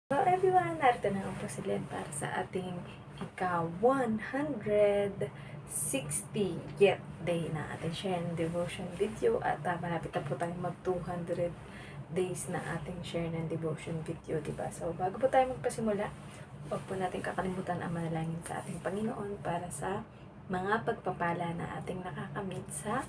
Hello everyone! Narito na ang Len para sa ating ika-160th day na ating share and devotion video at malapit na po tayong mag 200 days na ating share and devotion video, diba? So bago po tayo magpasimula, huwag po natin kakalimutan ang manalangin sa ating Panginoon para sa mga pagpapala na ating nakakamit sa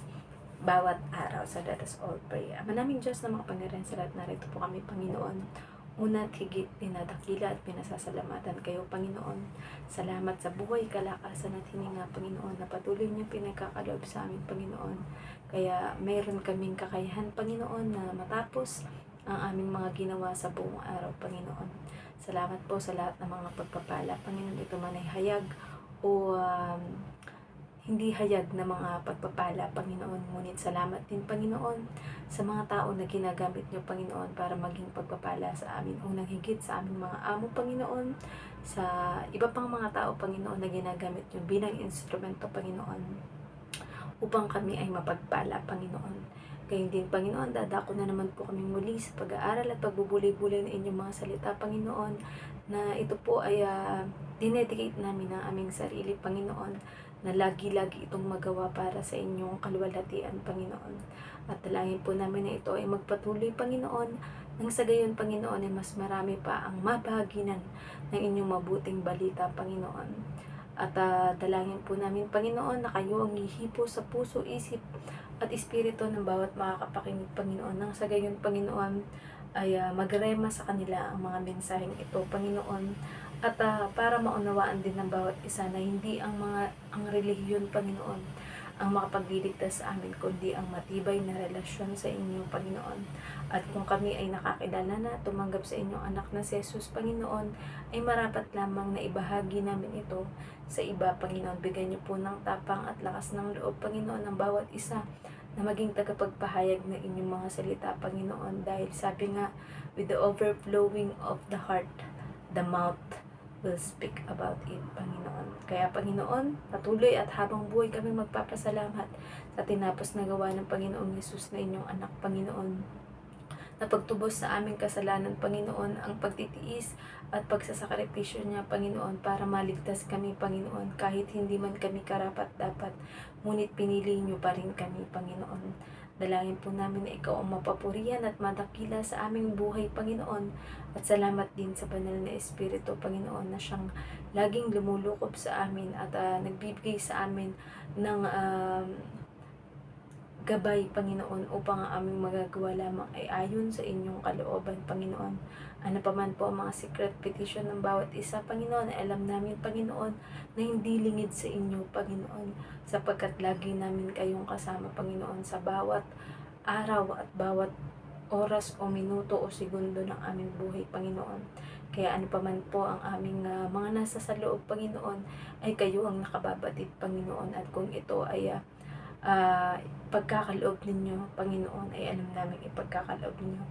bawat araw. So let us all pray. Ama naming Diyos na makapangyarihan sa lahat, narito po kami, Panginoon. Una at higit, pinadakila at pinasasalamatan kayo, Panginoon. Salamat sa buhay, kalakasan at hininga, Panginoon, na patuloy niyo pinagkakaloob sa amin, Panginoon. Kaya mayroon kaming kakayahan, Panginoon, na matapos ang aming mga ginawa sa buong araw, Panginoon. Salamat po sa lahat ng mga pagpapala, Panginoon. Ito man ay hayag o hindi hayag na mga pagpapala, Panginoon. Ngunit salamat din, Panginoon, sa mga tao na ginagamit niyo, Panginoon, para maging pagpapala sa amin. Unang higit sa aming mga amo, Panginoon, sa iba pang mga tao, Panginoon, na ginagamit niyo bilang instrumento, Panginoon, upang kami ay mapagpala, Panginoon. Kaya din, Panginoon, dadako na naman po kami muli sa pag-aaral at pagbubuli-buli ng inyong mga salita, Panginoon, na ito po ay dinedicate namin ang aming sarili, Panginoon, na lagi-lagi itong magawa para sa inyong kaluwalhatian, Panginoon. At dalangin po namin na ito ay magpatuloy, Panginoon, nang sa gayon, Panginoon, ay mas marami pa ang mabahaginan ng inyong mabuting balita, Panginoon. At dalangin po namin, Panginoon, na kayo ang ihipo sa puso, isip at espiritu ng bawat makakapakinig, Panginoon. Nang sa gayon, Panginoon, ay magrema sa kanila ang mga mensaheng ito, Panginoon. At para maunawaan din ng bawat isa na hindi ang relihiyon, Panginoon, ang makapagliligtas sa amin, kundi ang matibay na relasyon sa inyo, Panginoon. At kung kami ay nakakilala na, tumanggap sa inyong anak na si Jesus, Panginoon, ay marapat lamang na ibahagi namin ito sa iba, Panginoon. Bigyan niyo po ng tapang at lakas ng loob, Panginoon, ng bawat isa na maging tagapagpahayag ng inyong mga salita, Panginoon. Dahil sabi nga, with the overflowing of the heart, the mouth will speak about it, Panginoon. Kaya, Panginoon, patuloy at habang buhay kami magpapasalamat sa tinapos na gawa ng Panginoong Yesus na inyong anak, Panginoon, na pagtubos sa aming kasalanan, Panginoon, ang pagtitiis at pagsasakripisyo niya, Panginoon, para maligtas kami, Panginoon, kahit hindi man kami karapat-dapat, ngunit pinili niyo pa rin kami, Panginoon. Dalangin po namin na ikaw ang mapapurihan at madakila sa aming buhay, Panginoon. At salamat din sa banal na Espiritu, Panginoon, na siyang laging lumulukob sa amin at nagbibigay sa amin ng gabay, Panginoon, upang ang aming magagawa lamang ay ayon sa inyong kalooban, Panginoon. Ano pa man po ang mga secret petition ng bawat isa, Panginoon, ay alam namin, Panginoon, na hindi lingid sa inyo, Panginoon, sapagkat lagi namin kayong kasama, Panginoon, sa bawat araw at bawat oras o minuto o segundo ng aming buhay, Panginoon. Kaya ano pa man po ang aming mga nasa sa loob, Panginoon, ay kayo ang nakababatid, Panginoon. At kung ito ay pagkakaloob ninyo, Panginoon, ay alam namin ipagkakaloob ninyo.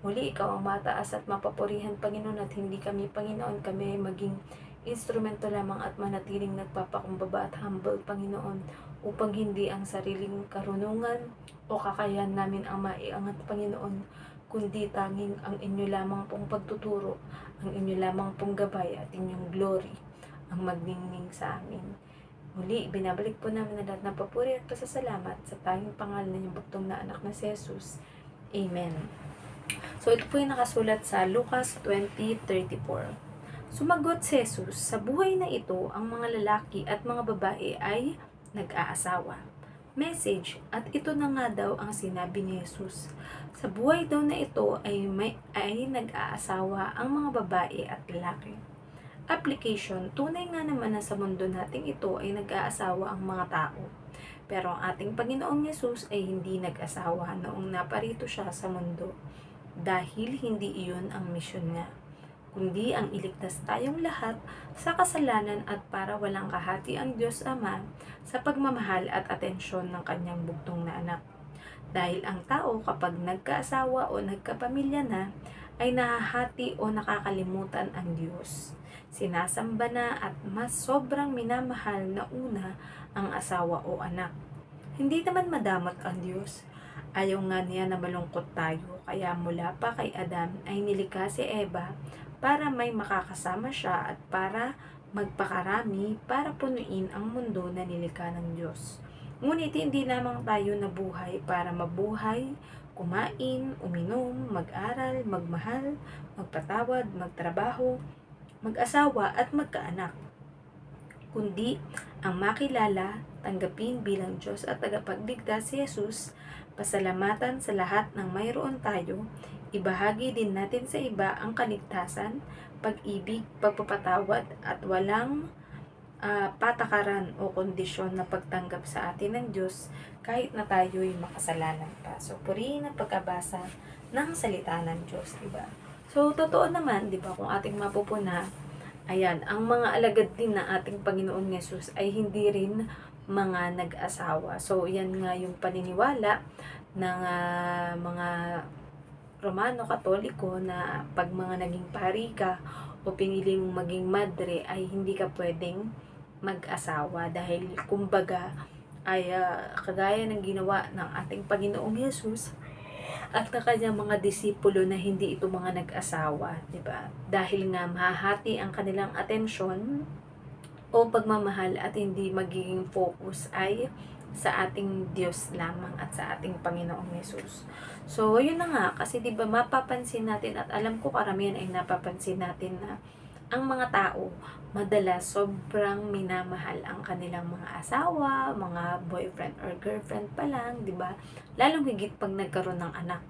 Muli, ikaw ang mataas at mapapurihan, Panginoon, at hindi kami, Panginoon, kami ay maging instrumento lamang at manatiling nagpapakumbaba at humble, Panginoon, upang hindi ang sariling karunungan o kakayahan namin ang maiangat, Panginoon, kundi tanging ang inyo lamang pong pagtuturo, ang inyo lamang pong gabay at inyong glory ang magningning sa amin. Muli, binabalik po namin na lahat ng papuri at pasasalamat sa tanging pangalan ng inyong bugtong na anak na si Jesus. Amen. So ito po yung nakasulat sa Lucas 20:34. Sumagot si Jesus, sa buhay na ito, ang mga lalaki at mga babae ay nag-aasawa. Message, at ito na nga daw ang sinabi ni Jesus. Sa buhay daw na ito ay nag-aasawa ang mga babae at lalaki. Application, tunay nga naman na sa mundo nating ito ay nag-aasawa ang mga tao. Pero ang ating Panginoong Yesus ay hindi nag-asawa noong naparito siya sa mundo. Dahil hindi iyon ang misyon niya, kundi ang iligtas tayong lahat sa kasalanan at para walang kahati ang Diyos Ama sa pagmamahal at atensyon ng kanyang bugtong na anak. Dahil ang tao kapag nagkaasawa o nagkapamilya na, ay nahahati o nakakalimutan ang Diyos. Sinasamba na at mas sobrang minamahal na una ang asawa o anak. Hindi naman madamot ang Diyos. Ayaw nga niya na malungkot tayo, kaya mula pa kay Adam ay nilikha si Eva para may makakasama siya at para magpakarami para punuin ang mundo na nilikha ng Diyos. Ngunit hindi lamang tayo nabuhay para mabuhay, kumain, uminom, mag-aral, magmahal, magpatawad, magtrabaho, mag-asawa at magkaanak, kundi ang makilala, tanggapin bilang Diyos at tagapagligtas si Jesus, pasalamatan sa lahat ng mayroon tayo, ibahagi din natin sa iba ang kaligtasan, pag-ibig, pagpapatawad at walang patakaran o kondisyon na pagtanggap sa atin ng Diyos kahit na tayo'y makasalanan pa. So, purihin ang pagkabasa ng salita ng Diyos, diba? So, totoo naman, diba, kung ating mapupuna, ayan, ang mga alagad din ng ating Panginoong Yesus ay hindi rin mga nag-asawa. So, yan nga yung paniniwala ng mga Romano Katoliko na pag mga naging pari ka o pinili mong maging madre ay hindi ka pwedeng mag-asawa dahil kumbaga ay kagaya ng ginawa ng ating Panginoong Yesus at ng kanyang mga disipulo na hindi ito mga nag-asawa, di ba? Dahil nga mahahati ang kanilang atensyon o pagmamahal at hindi magiging focus ay sa ating Diyos lamang at sa ating Panginoong Yesus. So, yun na nga, kasi diba mapapansin natin at alam ko karamihan ay napapansin natin na ang mga tao, madalas sobrang minamahal ang kanilang mga asawa, mga boyfriend or girlfriend pa lang, diba? Lalong higit pag nagkaroon ng anak.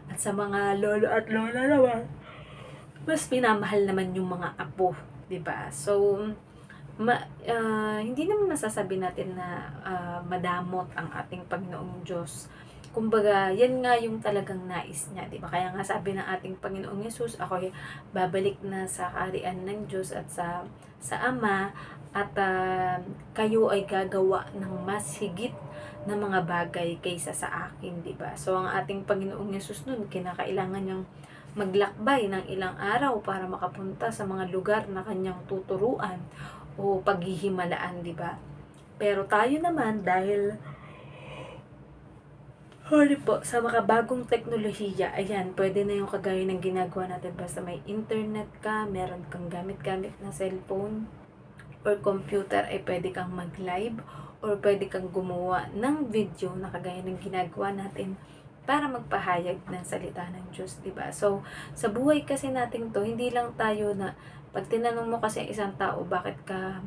At sa mga lolo at lola naman, mas minamahal naman yung mga apo, diba? So, hindi naman masasabi natin na madamot ang ating Panginoong Diyos. Kumbaga, yan nga yung talagang nais niya, di ba? Kaya nga sabi ng ating Panginoong Yesus, ako'y babalik na sa kaharian ng Diyos at sa Ama at kayo ay gagawa ng mas higit na mga bagay kaysa sa akin, di ba? So, ang ating Panginoong Yesus nun, kinakailangan niyang maglakbay ng ilang araw para makapunta sa mga lugar na kanyang tuturuan o paghihimalaan, di ba? Pero tayo naman dahil sa makabagong teknolohiya, ayan, pwede na yung kagaya ng ginagawa natin basta may internet ka, meron kang gamit-gamit na cellphone or computer, ay pwede kang mag-live or pwede kang gumawa ng video na kagaya ng ginagawa natin para magpahayag ng salita ng Diyos, diba? So, sa buhay kasi natin to, hindi lang tayo na, pag tinanong mo kasi isang tao, bakit ka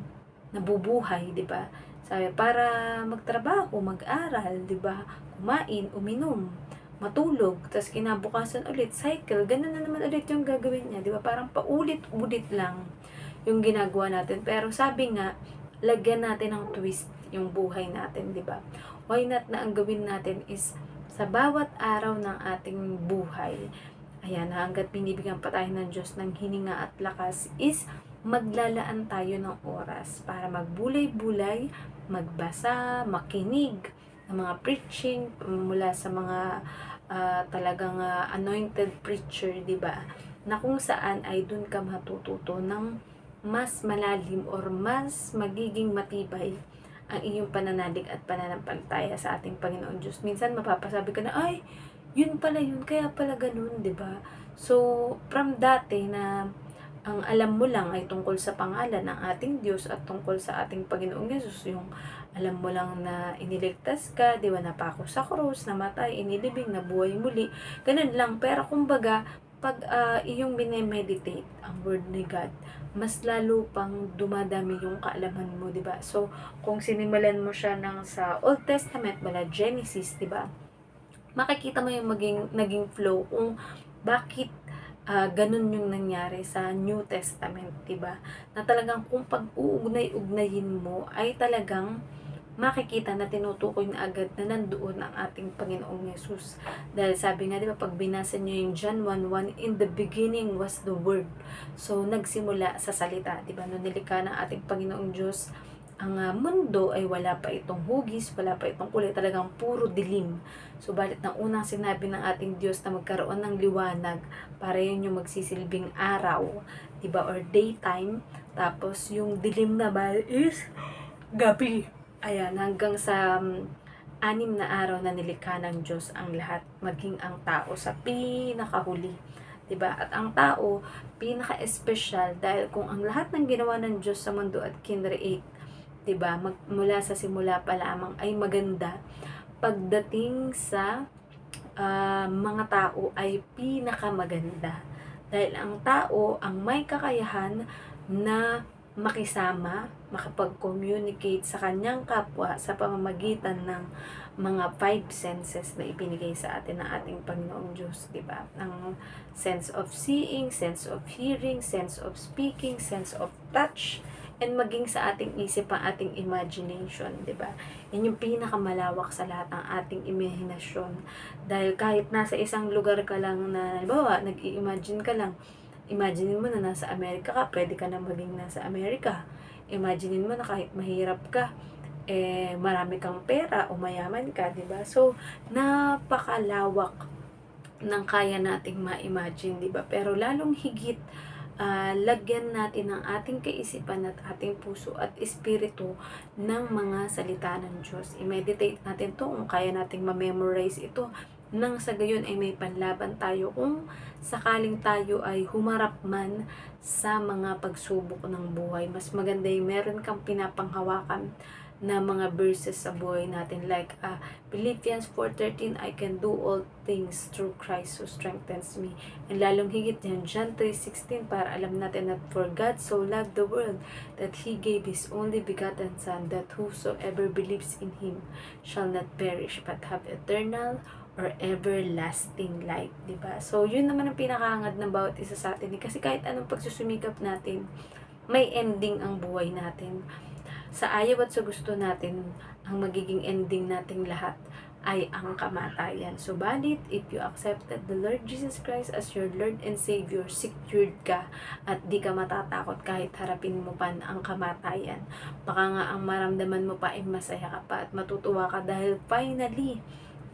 nabubuhay, diba? Sabi, para magtrabaho, mag-aral, diba? Kumain, uminom, matulog, tapos kinabukasan ulit, cycle, ganun na naman ulit yung gagawin niya, diba? Parang paulit-ulit lang yung ginagawa natin. Pero sabi nga, lagyan natin ng twist yung buhay natin, diba? Why not na ang gawin natin is sa bawat araw ng ating buhay, ayan, hanggat binibigyan pa tayo ng Diyos ng hininga at lakas, is maglalaan tayo ng oras para magbulay-bulay, magbasa, makinig ng mga preaching mula sa mga talagang anointed preacher, di ba? Na kung saan ay dun ka matututo ng mas malalim or mas magiging matibay ang iyong pananalig at pananampalataya sa ating Panginoon Diyos. Minsan mapapasabi ka na, ay, yun pala yun, kaya pala ganun, di ba? So, from dati na ang alam mo lang ay tungkol sa pangalan ng ating Diyos at tungkol sa ating Panginoong Yesus, yung alam mo lang na iniligtas ka, di ba, napako sa krus, namatay, inilibing, nabuhay muli, ganun lang. Pero kumbaga, pag iyong binemeditate ang word ni God, mas lalo pang dumadami yung kaalaman mo, di ba? So, kung sinimulan mo siya sa Old Testament, mula Genesis, di ba? Makikita mo yung naging flow kung bakit ganun yung nangyari sa New Testament, diba? Na talagang kung pag-uugnay-ugnayin mo ay talagang makikita na tinutukoy na agad na nandoon ang ating Panginoong Yesus. Dahil sabi nga, diba, pag binasa nyo yung John 1:1, in the beginning was the Word. So, nagsimula sa salita, diba? Nung nilikha ng ating Panginoong Diyos, ang mundo ay wala pa itong hugis, wala pa itong kulay, talagang puro dilim. So, balit ng unang sinabi ng ating Diyos na magkaroon ng liwanag, para yun yung magsisilbing araw, diba, or daytime, tapos yung dilim naman is gabi. Ayan, hanggang sa 6 na araw na nilikha ng Diyos ang lahat, maging ang tao sa pinakahuli. 'Diba? At ang tao, pinaka-espesyal dahil kung ang lahat ng ginawa ng Diyos sa mundo at kinreate, 'diba, mula sa simula pa lamang ay maganda, pagdating sa mga tao ay pinakamaganda. Dahil ang tao ang may kakayahan na makisama, makapag-communicate sa kanyang kapwa sa pamamagitan ng mga five senses na ibinigay sa atin ng ating Panginoong Diyos, di ba? Ang sense of seeing, sense of hearing, sense of speaking, sense of touch, and maging sa ating isip ang ating imagination, di ba? Yan yung pinakamalawak sa lahat ng ating imahinasyon. Dahil kahit nasa isang lugar ka lang na, halimbawa, nag-i-imagine ka lang, imagine mo na nasa Amerika ka, pwede ka na maging nasa Amerika. Imagine mo na kahit mahirap ka, marami kang pera o mayaman ka, di ba? So, napakalawak ng kaya nating ma-imagine, di ba? Pero lalong higit, lagyan natin ng ating kaisipan at ating puso at espiritu ng mga salita ng Diyos. I-meditate natin to kung kaya nating ma-memorize ito nang sa gayon ay may panlaban tayo kung sakaling tayo ay humarap man sa mga pagsubok ng buhay. Mas maganda yung meron kang pinapanghawakan na mga verses sa buhay natin like Philippians 4:13, I can do all things through Christ who strengthens me. And lalong higit yan, John 3:16, para alam natin that for God so loved the world that He gave His only begotten Son, that whosoever believes in Him shall not perish but have eternal or everlasting life, diba? So, yun naman ang pinakahangad ng bawat isa sa atin. Kasi kahit anong pagsusumikap natin, may ending ang buhay natin. Sa ayaw at sa gusto natin, ang magiging ending nating lahat ay ang kamatayan. Subalit, if you accepted the Lord Jesus Christ as your Lord and Savior, secured ka at di ka matatakot kahit harapin mo pa ang kamatayan. Baka nga ang maramdaman mo pa ay masaya ka pa at matutuwa ka dahil finally,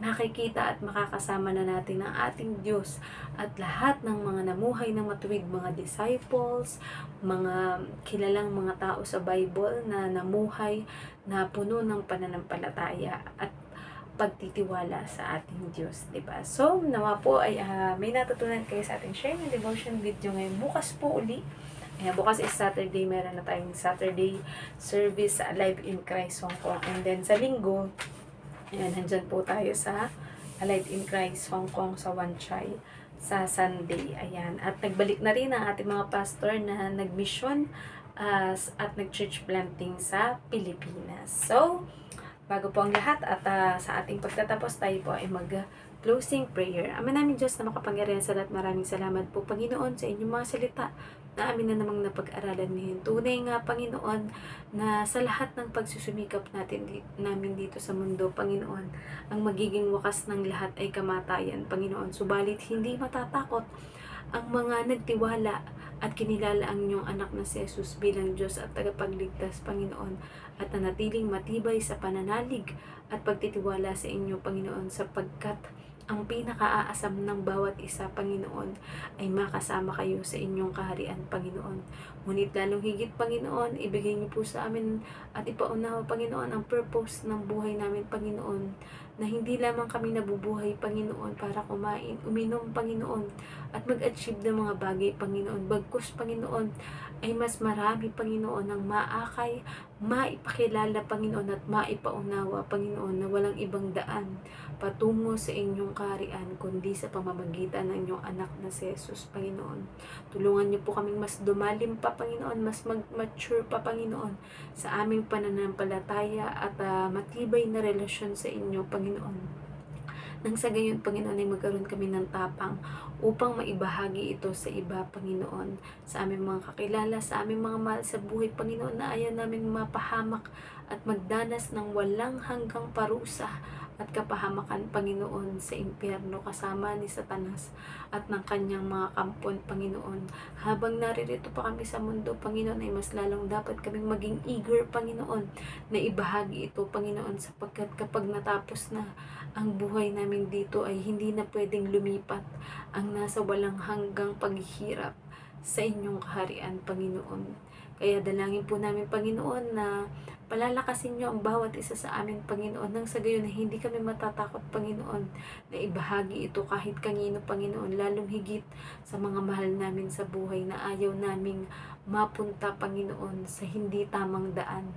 nakikita at makakasama na natin ang ating Diyos at lahat ng mga namuhay ng matuwid, mga disciples, mga kilalang mga tao sa Bible na namuhay na puno ng pananampalataya at pagtitiwala sa ating Diyos, diba? So, nawa po ay may natutunan kayo sa ating share ng devotion video ngayon. Bukas po uli. Bukas is Saturday, meron na tayong Saturday service sa Alive in Christ Hong Kong. And then sa linggo, ayan, nandyan po tayo sa Alive in Christ Hong Kong sa Wan Chai sa Sunday. Ayan. At nagbalik na rin ang ating mga pastor na nag-mission at nag-church planting sa Pilipinas. So, bago po ang lahat at sa ating pagtatapos, tayo po ay mag-closing prayer. Ama namin Diyos na makapangyarihan sa lahat, maraming salamat po Panginoon sa inyong mga salita na amin na namang napag-aralan ngayon. Tunay nga Panginoon na sa lahat ng pagsusumikap namin dito sa mundo, Panginoon, ang magiging wakas ng lahat ay kamatayan, Panginoon. Subalit hindi matatakot ang mga nagtiwala at kinilala ang inyong anak na si Jesus bilang Diyos at tagapagligtas, Panginoon, at nanatiling matibay sa pananalig at pagtitiwala sa inyo, Panginoon, sapagkat ang pinaka-aasam ng bawat isa, Panginoon, ay makasama kayo sa inyong kaharian, Panginoon. Ngunit lalong higit, Panginoon, ibigay niyo po sa amin at ipaunawa, Panginoon, ang purpose ng buhay namin, Panginoon, na hindi lamang kami nabubuhay, Panginoon, para kumain, uminom, Panginoon, at mag-achieve ng mga bagay, Panginoon. Bagkus, Panginoon, ay mas marami, Panginoon, ang maakay, maipakilala, Panginoon, at maipaunawa, Panginoon, na walang ibang daan patungo sa inyong kaharian, kundi sa pamamagitan ng inyong anak na si Jesus, Panginoon. Tulungan niyo po kaming mas dumalim pa, Panginoon, mas mag-mature pa, Panginoon, sa aming pananampalataya at matibay na relasyon sa inyo, Panginoon. Nang sa gayon, Panginoon, ay magkaroon kami ng tapang upang maibahagi ito sa iba, Panginoon, sa aming mga kakilala, sa aming mga mahal sa buhay, Panginoon, na ayaw namin mapahamak at magdanas ng walang hanggang parusa at kapahamakan, Panginoon, sa impyerno kasama ni Satanas at ng kanyang mga kampon, Panginoon. Habang naririto pa kami sa mundo, Panginoon, ay mas lalong dapat kaming maging eager, Panginoon, na ibahagi ito, Panginoon, sapagkat kapag natapos na ang buhay namin dito ay hindi na pwedeng lumipat ang nasa walang hanggang paghihirap sa inyong kaharian, Panginoon. Kaya dalangin po namin, Panginoon, na palalakasin niyo ang bawat isa sa amin, Panginoon, nang sa gayon na hindi kami matatakot, Panginoon, na ibahagi ito kahit kanino, Panginoon, lalong higit sa mga mahal namin sa buhay na ayaw naming mapunta, Panginoon, sa hindi tamang daan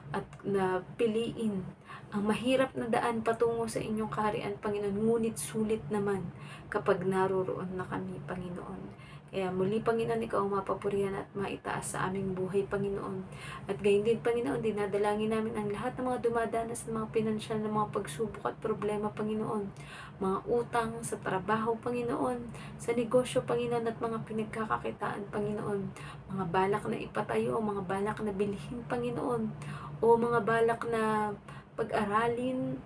at na piliin ang mahirap na daan patungo sa inyong kaharian, Panginoon, ngunit sulit naman kapag naroroon na kami, Panginoon. Kaya muli, Panginoon, ikaw ang mapapurihan at maitaas sa aming buhay, Panginoon. At gayon din, Panginoon, dinadalangin namin ang lahat ng mga dumadanas ng mga pinansyal na mga pagsubok at problema, Panginoon. Mga utang sa trabaho, Panginoon, sa negosyo, Panginoon, at mga pinagkakakitaan, Panginoon. Mga balak na ipatayo, mga balak na bilhin, Panginoon, o mga balak na pag-aralin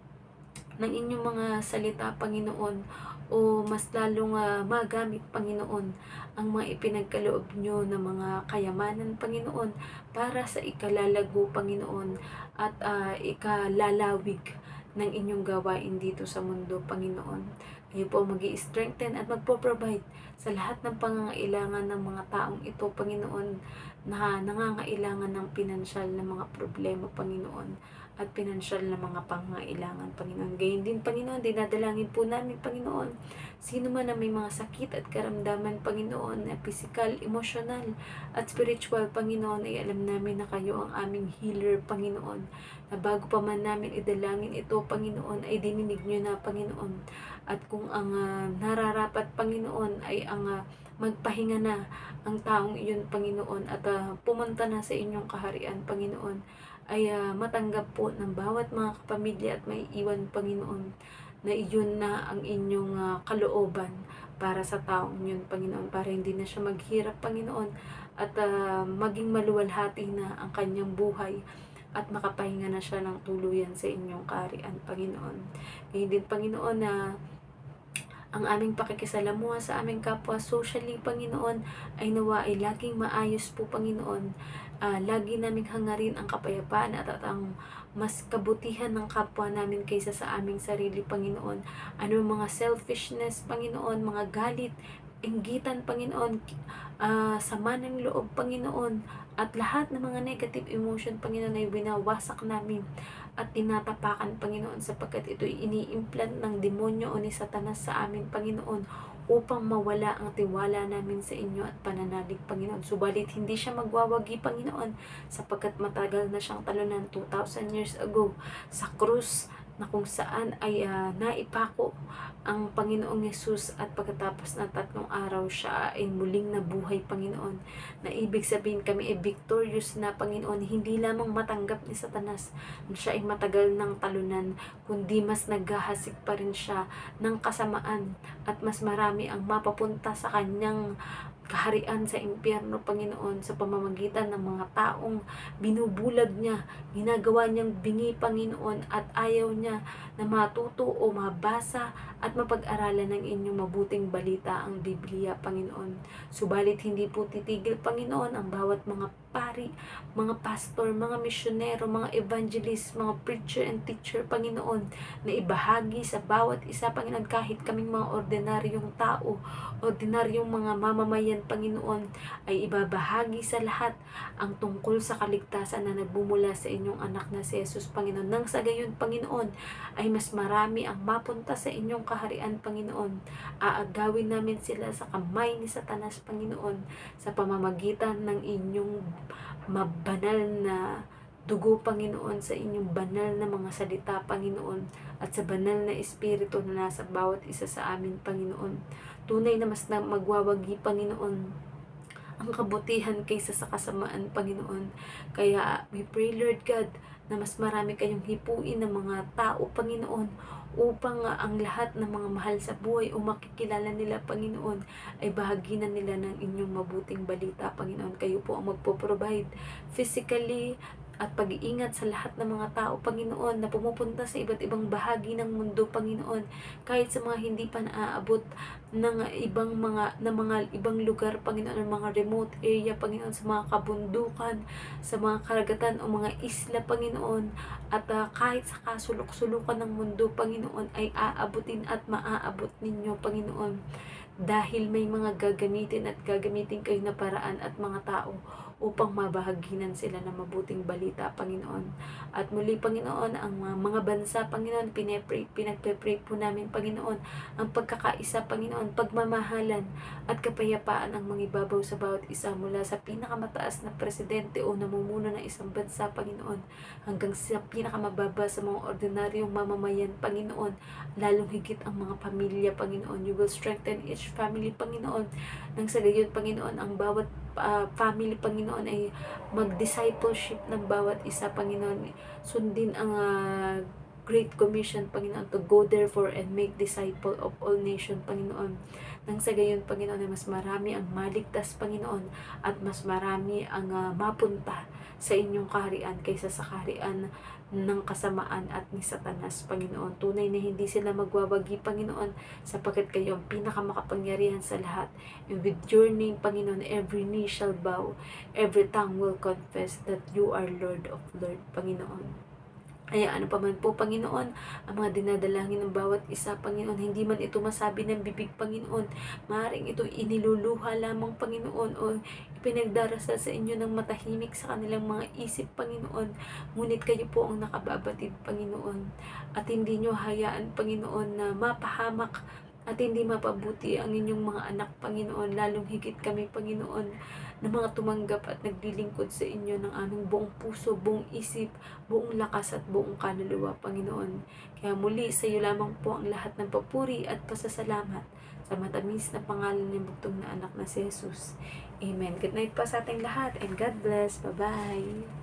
ng inyong mga salita, Panginoon, o mas lalong magamit, Panginoon, ang mga ipinagkaloob nyo na mga kayamanan, Panginoon, para sa ikalalago, Panginoon, at ikalalawig ng inyong gawain dito sa mundo, Panginoon. Kayo po mag-i-strengthen at magpo-provide sa lahat ng pangangailangan ng mga taong ito, Panginoon, na nangangailangan ng pinansyal na mga problema, Panginoon, at pinansyal na mga pangangailangan, Panginoon. Gayon din, Panginoon, dinadalangin po namin, Panginoon, sino man na may mga sakit at karamdaman, Panginoon, na physical, emotional, at spiritual, Panginoon, ay alam namin na kayo ang aming healer, Panginoon, na bago pa man namin idalangin ito, Panginoon, ay dininig nyo na, Panginoon. At kung ang nararapat, Panginoon, ay ang magpahinga na ang taong iyon, Panginoon, at pumunta na sa inyong kaharian, Panginoon, ay matanggap po ng bawat mga kapamilya at may iwan, Panginoon, na iyon na ang inyong kalooban para sa taong yun, Panginoon, para hindi na siya maghirap, Panginoon, at maging maluwalhati na ang kanyang buhay at makapahinga na siya ng tuluyan sa inyong kaharian, Panginoon. Ngayon din, Panginoon, na ang aming pakikisalamuha sa aming kapwa socially, Panginoon, ay nawa ay laging maayos po, Panginoon. Lagi naming hangarin ang kapayapaan at ang mas kabutihan ng kapwa namin kaysa sa aming sarili, Panginoon. Ano mga selfishness, Panginoon, mga galit, inggitan, Panginoon, sama ng loob, Panginoon, at lahat ng mga negative emotion, Panginoon, ay binawasak namin at tinatapakan, Panginoon, sapagkat ito'y ini-implant ng demonyo o ni Satanas sa amin, Panginoon, upang mawala ang tiwala namin sa inyo at pananalig, Panginoon. Subalit hindi siya magwawagi, Panginoon, sapagkat matagal na siyang talunan 2,000 years ago sa krus, na kung saan ay naipako ang Panginoong Yesus, at pagkatapos ng 3 araw siya ay muling nabuhay, Panginoon, na ibig sabihin kami ay victorious na, Panginoon, hindi lamang matanggap ni Satanas na siya ay matagal ng talunan, kundi mas naghahasik pa rin siya ng kasamaan at mas marami ang mapapunta sa kanyang kaharian sa impyerno, Panginoon, sa pamamagitan ng mga taong binubulag niya, ginagawa niyang bingi, Panginoon, at ayaw niya na matuto o mabasa at mapag-aralan ng inyong mabuting balita, ang Biblia, Panginoon. Subalit hindi po titigil, Panginoon, ang bawat mga pari, mga pastor, mga misyonero, mga evangelist, mga preacher and teacher, Panginoon, na ibahagi sa bawat isa, Panginoon, kahit kaming mga ordinaryong tao, ordinaryong mga mamamayan, Panginoon, ay ibabahagi sa lahat ang tungkol sa kaligtasan na nagbumula sa inyong anak na si Jesus, Panginoon. Nang sa gayon, Panginoon, ay mas marami ang mapunta sa inyong kaharian, Panginoon. Aagawin namin sila sa kamay ni Satanas, Panginoon, sa pamamagitan ng inyong mabanal na dugo, Panginoon, sa inyong banal na mga salita, Panginoon, at sa banal na espiritu na nasa bawat isa sa amin, Panginoon. Tunay na mas na magwawagi, Panginoon, ang kabutihan kaysa sa kasamaan, Panginoon. Kaya we pray, Lord God, na mas marami kayong hipuin ng mga tao, Panginoon, upang ang lahat ng mga mahal sa buhay o makikilala nila, Panginoon, ay bahagi na nila ng inyong mabuting balita, Panginoon. Kayo po ang magpo-provide physically at pag-iingat sa lahat ng mga tao, Panginoon, na pumupunta sa iba't ibang bahagi ng mundo, Panginoon, kahit sa mga hindi pa naaabot ng ibang lugar, Panginoon, mga remote area, Panginoon, sa mga kabundukan, sa mga karagatan o mga isla, Panginoon, at kahit sa kasulok-sulukan ng mundo, Panginoon, ay aabutin at maaabot ninyo, Panginoon. dahil may mga gagamitin kayo na paraan at mga tao upang mabahaginan sila ng mabuting balita, Panginoon. At muli, Panginoon, ang mga bansa, Panginoon, pinagpe-pray po namin, Panginoon, ang pagkakaisa, Panginoon, pagmamahalan at kapayapaan ang mangibabaw sa bawat isa, mula sa pinakamataas na presidente o namumuno ng isang bansa, Panginoon, hanggang sa pinakamababa sa mga ordinaryong mamamayan, Panginoon, lalong higit ang mga pamilya, Panginoon. You will strengthen each family, Panginoon. Nang sa gayon, Panginoon, ang bawat family, Panginoon, ay mag-discipleship ng bawat isa, Panginoon. Sundin ang Great Commission, Panginoon, to go therefore and make disciple of all nations, Panginoon. Nang sa gayon, Panginoon, ay mas marami ang maligtas, Panginoon, at mas marami ang mapunta sa inyong kaharian kaysa sa kaharian ng kasamaan at ni Satanas, Panginoon. Tunay na hindi sila magwawagi, Panginoon, sapagkat kayo ang pinakamakapangyarihan sa lahat. And with your name, Panginoon, every knee shall bow, every tongue will confess that you are Lord of Lords, Panginoon. Kaya ano pa man po, Panginoon, ang mga dinadalangin ng bawat isa, Panginoon, hindi man ito masabi ng bibig, Panginoon, maaaring ito iniluluha lamang, Panginoon, o ipinagdarasal sa inyo ng matahimik sa kanilang mga isip, Panginoon. Ngunit kayo po ang nakababatid, Panginoon, at hindi nyo hayaan, Panginoon, na mapahamak at hindi mapabuti ang inyong mga anak, Panginoon. Lalong higit kami, Panginoon, na mga tumanggap at naglilingkod sa inyo ng aming buong puso, buong isip, buong lakas at buong kaluluwa, Panginoon. Kaya muli, sa iyo lamang po ang lahat ng papuri at pasasalamat sa matamis na pangalan ng bugtong na anak na si Jesus. Amen. Good night po sa ating lahat and God bless. Bye-bye.